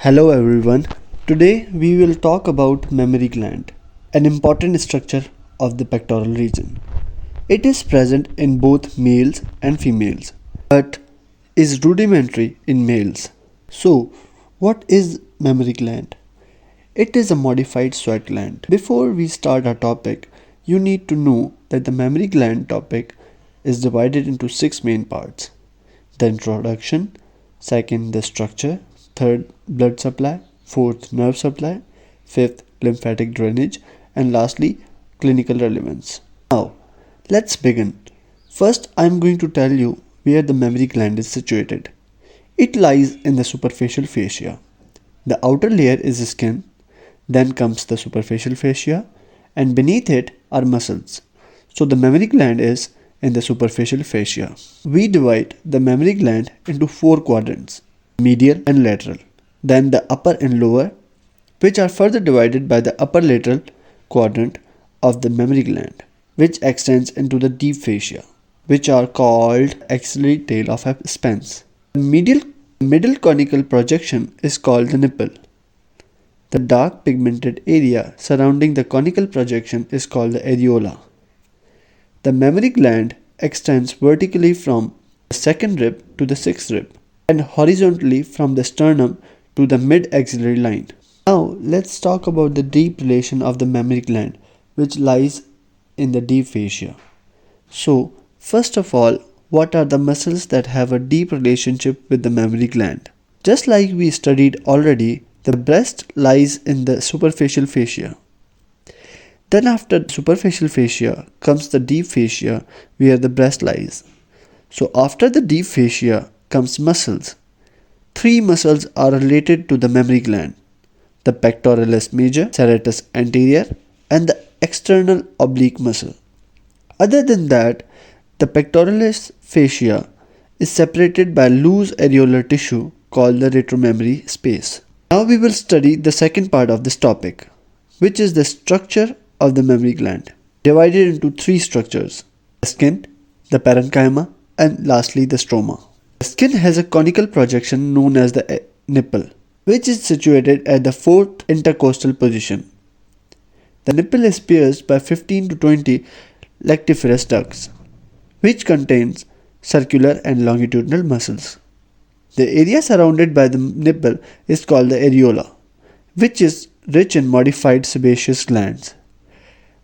Hello everyone. Today we will talk about mammary gland, an important structure of the pectoral region. It is present in both males and females, but is rudimentary in males. So, what is mammary gland? It is a modified sweat gland. Before we start our topic, you need to know that the mammary gland topic is divided into 6 main parts. The introduction, second the structure, third blood supply, fourth nerve supply, fifth lymphatic drainage, and lastly clinical relevance. Now, let's begin. First, I am going to tell you where the mammary gland is situated. It lies in the superficial fascia. The outer layer is skin, then comes the superficial fascia, and beneath it are muscles. So the mammary gland is in the superficial fascia. We divide the mammary gland into 4 quadrants: medial and lateral, then the upper and lower, which are further divided by the upper lateral quadrant of the mammary gland, which extends into the deep fascia, which are called axillary tail of Spence. The middle conical projection is called the nipple. The dark pigmented area surrounding the conical projection is called the areola. The mammary gland extends vertically from the second rib to the sixth rib and horizontally from the sternum to the mid-axillary line. Now let's talk about the deep relation of the mammary gland, which lies in the deep fascia. So first of all, what are the muscles that have a deep relationship with the mammary gland? Just like we studied already, the breast lies in the superficial fascia. Then after the superficial fascia comes the deep fascia where the breast lies. So after the deep fascia comes muscles. 3 muscles are related to the mammary gland: the pectoralis major, serratus anterior, and the external oblique muscle. Other than that, the pectoralis fascia is separated by loose areolar tissue called the retromammary space. Now we will study the second part of this topic, which is the structure of the mammary gland, divided into 3 structures: the skin, the parenchyma, and lastly the stroma. The skin has a conical projection known as the nipple, which is situated at the 4th intercostal position. The nipple is pierced by 15 to 20 lactiferous ducts, which contains circular and longitudinal muscles. The area surrounded by the nipple is called the areola, which is rich in modified sebaceous glands.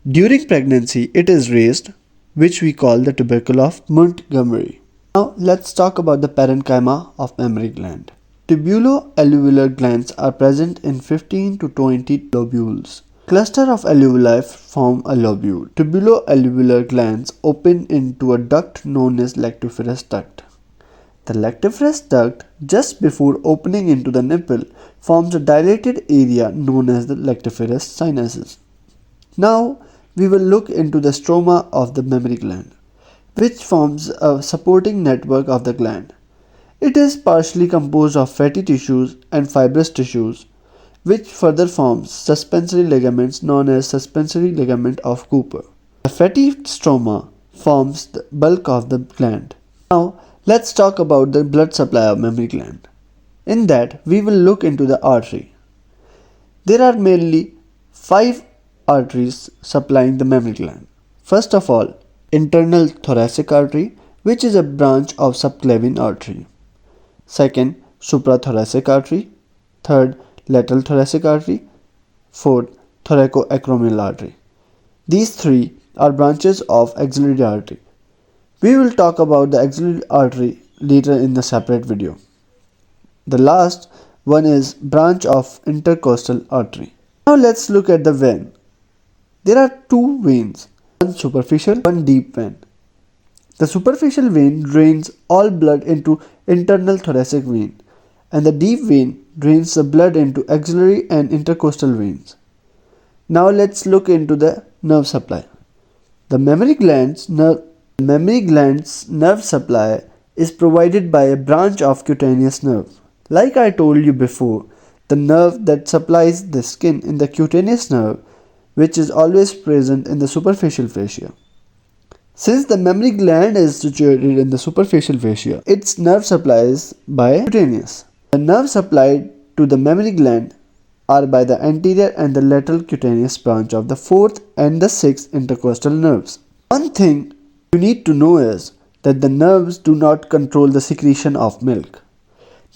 During pregnancy, it is raised, which we call the tubercle of Montgomery. Now let's talk about the parenchyma of mammary gland. Tubulo-alveolar glands are present in 15 to 20 lobules. Cluster of alveoli form a lobule. Tubulo-alveolar glands open into a duct known as lactiferous duct. The lactiferous duct, just before opening into the nipple, forms a dilated area known as the lactiferous sinuses. Now we will look into the stroma of the mammary gland, which forms a supporting network of the gland. It is partially composed of fatty tissues and fibrous tissues, which further forms suspensory ligaments known as suspensory ligament of Cooper. The fatty stroma forms the bulk of the gland. Now let's talk about the blood supply of mammary gland. In that, we will look into the artery. There are mainly 5 arteries supplying the mammary gland. First of all, internal thoracic artery, which is a branch of subclavian artery. Second, suprathoracic artery. Third, lateral thoracic artery. Fourth, thoracoacromial artery. These 3 are branches of axillary artery. We will talk about the axillary artery later in the separate video. The last one is branch of intercostal artery. Now let's look at the vein. There are 2 veins, one superficial, one deep vein. The superficial vein drains all blood into internal thoracic vein, and the deep vein drains the blood into axillary and intercostal veins. Now let's look into the nerve supply. The mammary gland's nerve supply is provided by a branch of cutaneous nerve. Like I told you before, the nerve that supplies the skin in the cutaneous nerve, which is always present in the superficial fascia. Since the mammary gland is situated in the superficial fascia, its nerve supply is by cutaneous. The nerve supplied to the mammary gland are by the anterior and the lateral cutaneous branch of the 4th and the 6th intercostal nerves. One thing you need to know is that the nerves do not control the secretion of milk.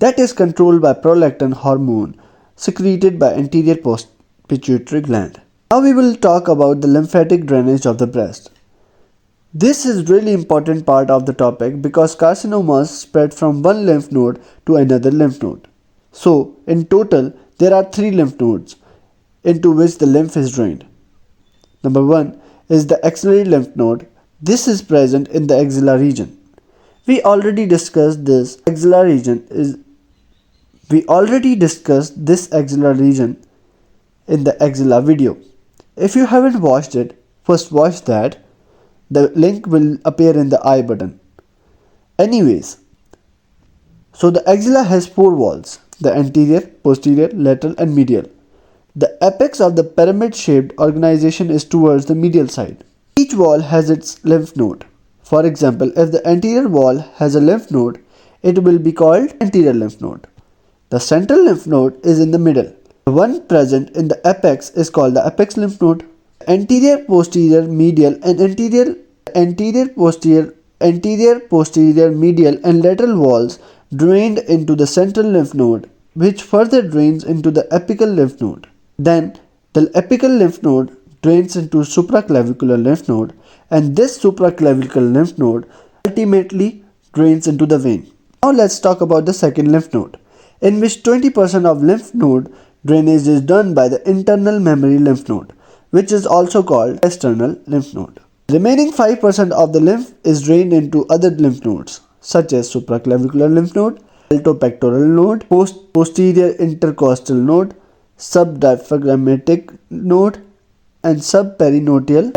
That is controlled by prolactin hormone secreted by anterior pituitary gland. Now we will talk about the lymphatic drainage of the breast. This is really important part of the topic because carcinomas spread from one lymph node to another lymph node. So in total there are 3 lymph nodes into which the lymph is drained. Number 1 is the axillary lymph node. This is present in the axilla region. We already discussed this axilla region in the axilla video. If you haven't watched it, first watch that. The link will appear in the I button. Anyways, so the axilla has 4 walls: the anterior, posterior, lateral and medial. The apex of the pyramid-shaped organization is towards the medial side. Each wall has its lymph node. For example, if the anterior wall has a lymph node, it will be called anterior lymph node. The central lymph node is in the middle. The one present in the apex is called the apex lymph node. Anterior, posterior, medial and anterior, posterior, medial and lateral walls drained into the central lymph node, which further drains into the apical lymph node. Then the apical lymph node drains into supraclavicular lymph node, and this supraclavicular lymph node ultimately drains into the vein. Now let's talk about the second lymph node, in which 20% of lymph node drainage is done by the internal mammary lymph node, which is also called external lymph node. Remaining 5% of the lymph is drained into other lymph nodes such as supraclavicular lymph node, altopectoral node, posterior intercostal node, subdiaphragmatic node and subperitoneal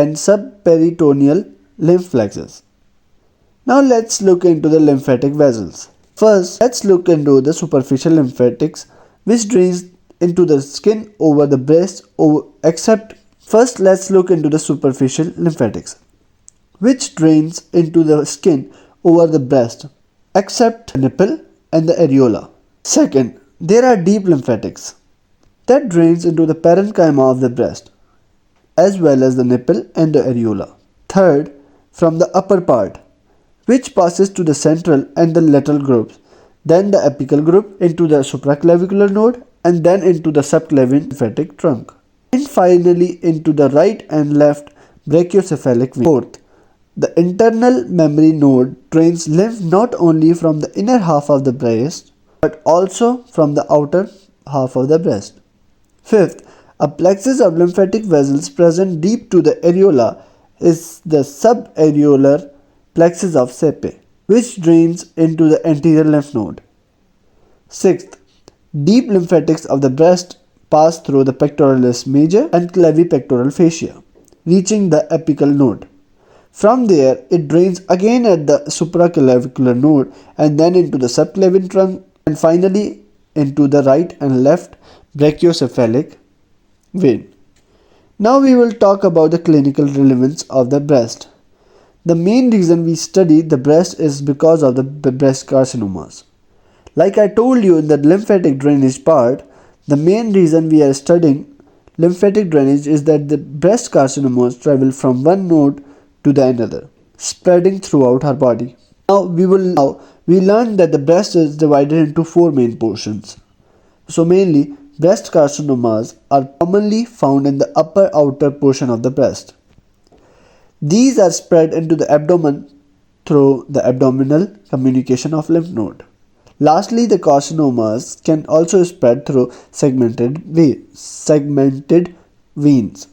lymph plexus. Now let's look into the lymphatic vessels. First, let's look into the superficial lymphatics, which drains into the skin over the breast First, let's look into the superficial lymphatics, which drains into the skin over the breast, except the nipple and the areola. Second, there are deep lymphatics that drains into the parenchyma of the breast, as well as the nipple and the areola. Third, from the upper part, which passes to the central and the lateral groups, then the apical group into the supraclavicular node, and then into the subclavian lymphatic trunk, and finally into the right and left brachiocephalic vein. Fourth, the internal mammary node drains lymph not only from the inner half of the breast but also from the outer half of the breast. Fifth, a plexus of lymphatic vessels present deep to the areola is the subareolar plexus of Sepe, which drains into the anterior lymph node. Sixth, deep lymphatics of the breast pass through the pectoralis major and clavipectoral fascia, reaching the apical node. From there, it drains again at the supraclavicular node and then into the subclavian trunk and finally into the right and left brachiocephalic vein. Now we will talk about the clinical relevance of the breast. The main reason we study the breast is because of the breast carcinomas. Like I told you in the lymphatic drainage part, the main reason we are studying lymphatic drainage is that the breast carcinomas travel from one node to the another, spreading throughout her body. Now we learned that the breast is divided into 4 main portions. So mainly, breast carcinomas are commonly found in the upper outer portion of the breast. These are spread into the abdomen through the abdominal communication of lymph node. Lastly, the carcinomas can also spread through segmented veins.